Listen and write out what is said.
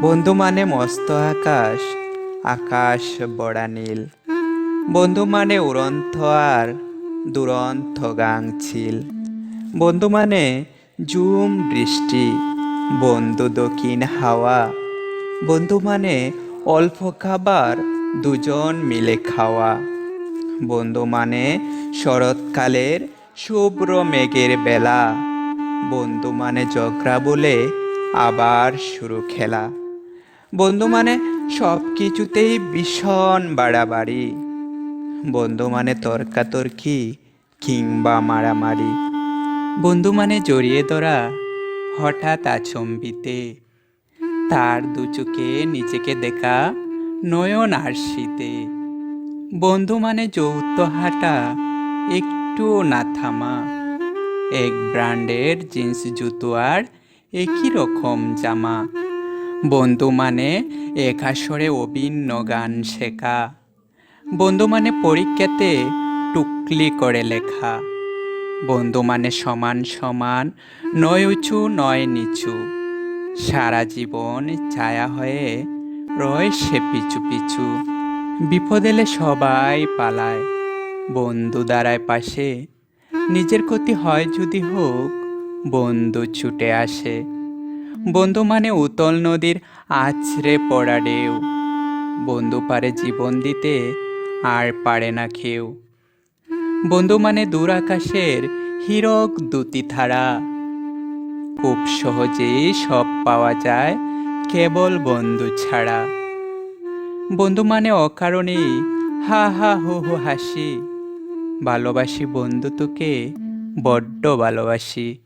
বন্ধু মানে মস্ত আকাশ, আকাশ বড়া নীল। বন্ধু মানে উড়ন্ত আর দুরন্ত গাংছিল। বন্ধু মানে ঝুম বৃষ্টি, বন্ধু দক্ষিণ হাওয়া। বন্ধু মানে অল্প খাবার, দুজন মিলে খাওয়া। বন্ধু মানে শরৎকালের শুভ্র মেঘের বেলা। বন্ধু মানে ঝগড়া বলে আবার শুরু খেলা। বন্ধু মানে সব কিছুতেই ভীষণ বাড়াবাড়ি। বন্ধু মানে তর্কাতর্কি কিংবা মারামারি। বন্ধু মানে জড়িয়ে ধরা হঠাৎ আচম্বিতে, তার দু চোখে নিজেকে দেখা নয়ন আর শীতে। বন্ধু মানে যৌথ হাঁটা, একটু না থামা, এক ব্র্যান্ডের জিন্স জুতো আর একই রকম জামা। বন্ধু মানে এক আসরে অভিন্ন গান শেখা। বন্ধু মানে পরীক্ষাতে টুকলি করে লেখা। বন্ধু মানে সমান সমান, নয় উঁচু নয় নিচু, সারা জীবন ছায়া হয়ে রয় সে পিছু পিছু। বিপদ এলে সবাই পালায়, বন্ধু দাঁড়ায় পাশে। নিজের ক্ষতি হয় যদি হোক, বন্ধু ছুটে আসে। বন্ধু মানে উতল নদীর আছড়ে পড়া ঢেউ। বন্ধু পারে জীবন দিতে, আর পারে না কেউ। বন্ধু মানে দূর আকাশের হীরক দুটি ধারা। খুব সহজেই সব পাওয়া যায় কেবল বন্ধু ছাড়া। বন্ধু মানে অকারণেই হা হা হু হু হাসি। ভালোবাসি বন্ধু তোকে, বড্ড ভালোবাসি।